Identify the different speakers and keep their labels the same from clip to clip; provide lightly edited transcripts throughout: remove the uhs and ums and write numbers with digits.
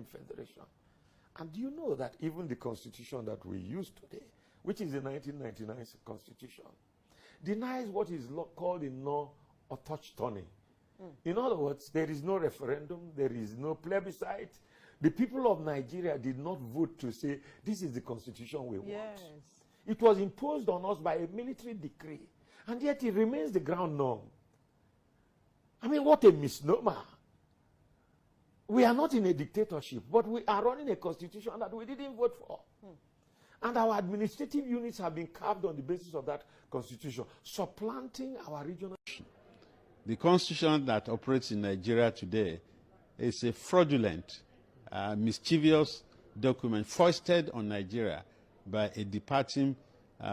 Speaker 1: Federation. And do you know that even the constitution that we use today, which is the 1999 constitution, denies what is called a no-autochthony. In other words, there is no referendum, there is no plebiscite. The people of Nigeria did not vote to say, this is the constitution we want. It was imposed on us by a military decree, and yet it remains the ground norm. I mean, what a misnomer. We are not in a dictatorship, but we are running a constitution that we didn't vote for. And our administrative units have been carved on the basis of that constitution, supplanting our regional.
Speaker 2: The constitution that operates in Nigeria today is a fraudulent, mischievous document foisted on Nigeria by a departing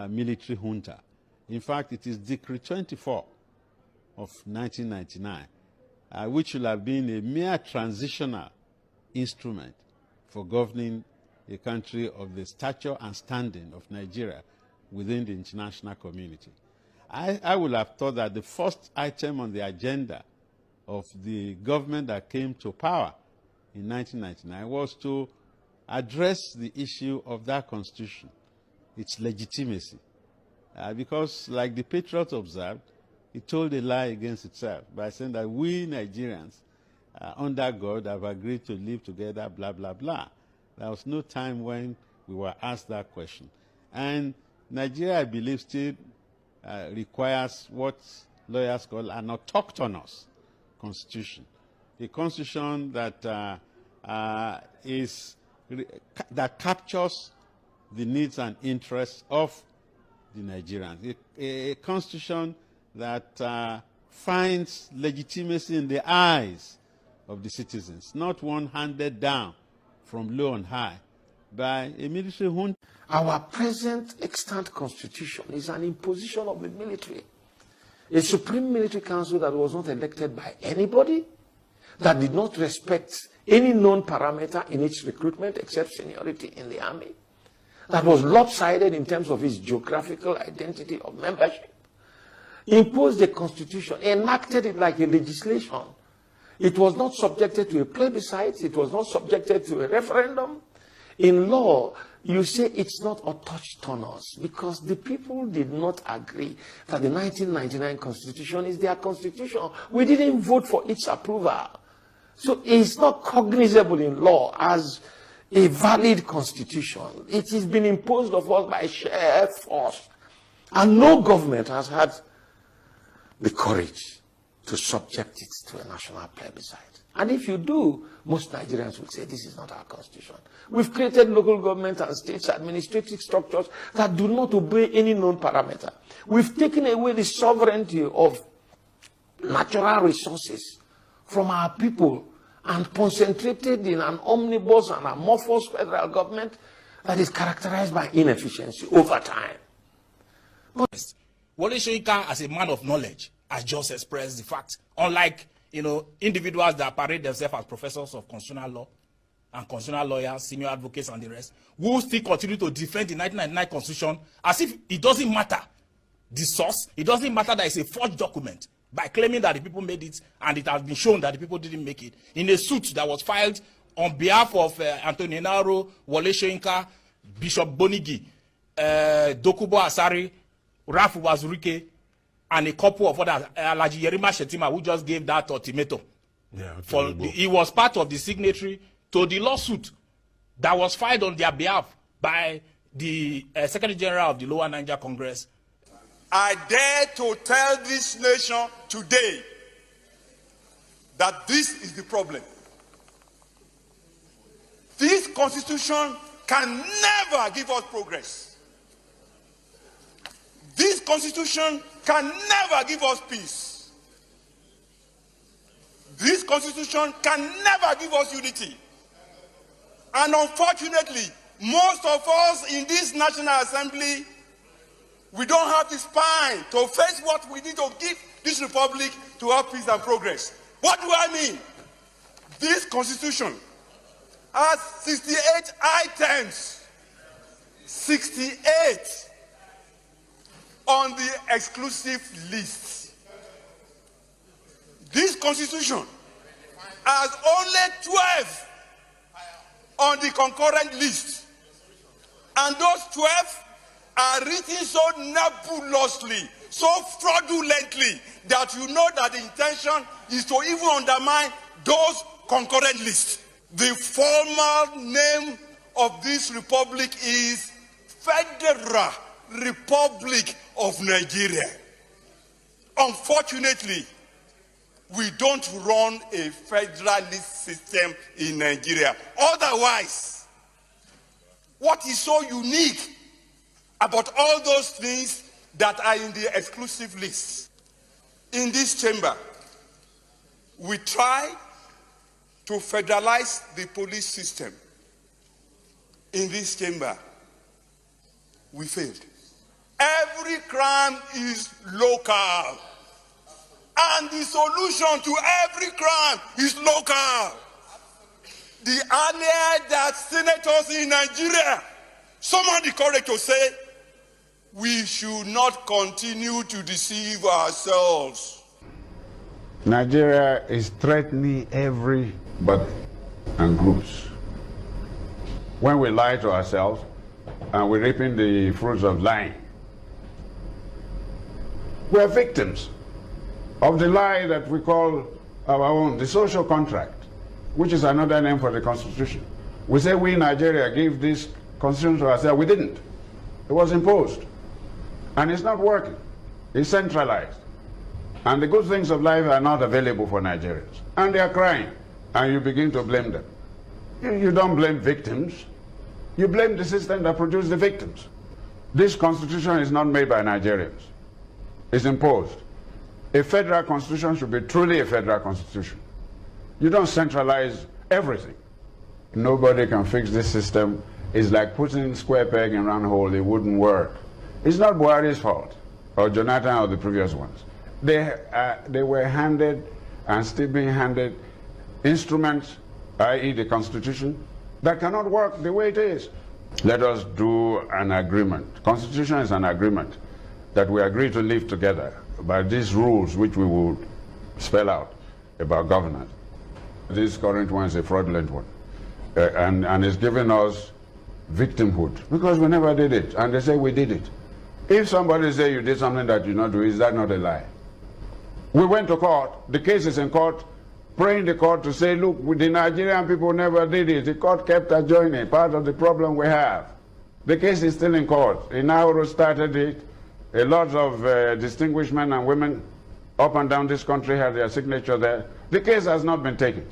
Speaker 2: military junta. In fact, it is Decree 24 of 1999, which should have been a mere transitional instrument for governing a country of the stature and standing of Nigeria within the international community. I would have thought that the first item on the agenda of the government that came to power in 1999 was to address the issue of that constitution, its legitimacy. Because, like the Patriots observed, it told a lie against itself by saying that we Nigerians, under God, have agreed to live together, blah, blah, blah. There was no time when we were asked that question. And Nigeria, I believe, still requires what lawyers call an autochthonous constitution, a constitution that that captures the needs and interests of the Nigerians, a constitution that finds legitimacy in the eyes of the citizens, not one handed down from low and high by a military junta.
Speaker 1: Our present extant constitution is an imposition of the military. A supreme military council that was not elected by anybody, that did not respect any known parameter in its recruitment except seniority in the army, that was lopsided in terms of its geographical identity of membership, imposed a constitution, enacted it like a legislation. It was not subjected to a plebiscite. It was not subjected to a referendum. In law, you say it's not autochthonous because the people did not agree that the 1999 constitution is their constitution. We didn't vote for its approval. So it's not cognizable in law as a valid constitution. It has been imposed of us by sheer force. And no government has had the courage to subject it to a national plebiscite. And if you do, most Nigerians will say this is not our constitution. We've created local government and states administrative structures that do not obey any known parameter. We've taken away the sovereignty of natural resources from our people and concentrated in an omnibus and amorphous federal government that is characterized by inefficiency over time.
Speaker 3: Wole Soyinka, as a man of knowledge, has just expressed the fact, unlike individuals that parade themselves as professors of constitutional law and constitutional lawyers, senior advocates, and the rest, who still continue to defend the 1999 constitution as if it doesn't matter the source, it doesn't matter that it's a forged document, by claiming that the people made it and it has been shown that the people didn't make it, in a suit that was filed on behalf of Anthony Naro, Wole Soyinka, Bishop Bonigi, Dokubo Asari, Ralph Wazurike, and a couple of others, Alhaji Yerima Shetima, who just gave that ultimatum. Yeah, he was part of the signatory to the lawsuit that was filed on their behalf by the Secretary General of the Lower Niger Congress.
Speaker 4: I dare to tell this nation today that this is the problem. This constitution can never give us progress. This constitution can never give us peace. This constitution can never give us unity. And unfortunately, most of us in this National Assembly, we don't have the spine to face what we need to give this republic to have peace and progress. What do I mean? This constitution has 68 items. 68 on the exclusive list. This constitution has only 12 on the concurrent list. And those 12 are written so nebulously, so fraudulently, that you know that the intention is to even undermine those concurrent lists. The formal name of this republic is Federal Republic of Nigeria. Unfortunately, we don't run a federalist system in Nigeria. Otherwise, what is so unique about all those things that are in the exclusive list? In this chamber, we try to federalize the police system. In this chamber, we failed. Every crime is local. And the solution to every crime is local. The earlier that senators in Nigeria summoned the courage to say, we should not continue to deceive ourselves.
Speaker 5: Nigeria is threatening everybody and groups. When we lie to ourselves and we're reaping the fruits of lying, we're victims of the lie that we call our own, the social contract, which is another name for the Constitution. We say we in Nigeria gave this Constitution to ourselves. We didn't. It was imposed. And it's not working. It's centralized. And the good things of life are not available for Nigerians. And they are crying. And you begin to blame them. You don't blame victims. You blame the system that produced the victims. This Constitution is not made by Nigerians. It's imposed. A federal constitution should be truly a federal constitution. You don't centralize everything. Nobody can fix this system. It's like putting square peg in round hole. It wouldn't work. It's not Buhari's fault, or Jonathan, or the previous ones. They were handed, and still being handed, instruments, i.e. the Constitution, that cannot work the way it is. Let us do an agreement. Constitution is an agreement that we agree to live together by these rules which we will spell out about governance. This current one is a fraudulent one, and it's giving us victimhood because we never did it, and they say we did it. If somebody say you did something that you not do, is that not a lie? We went to court, the case is in court, praying the court to say, look, the Nigerian people never did it. The court kept adjoining, part of the problem we have. The case is still in court. Inauro started it. A lot of distinguished men and women up and down this country had their signature there. The case has not been taken.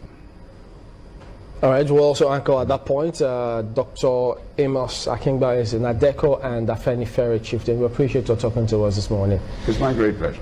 Speaker 6: All right, we'll also anchor at that point. Dr. Amos Akingba is in Adeco and Afeni Ferry Chieftain. We appreciate your talking to us this morning.
Speaker 5: It's my great pleasure.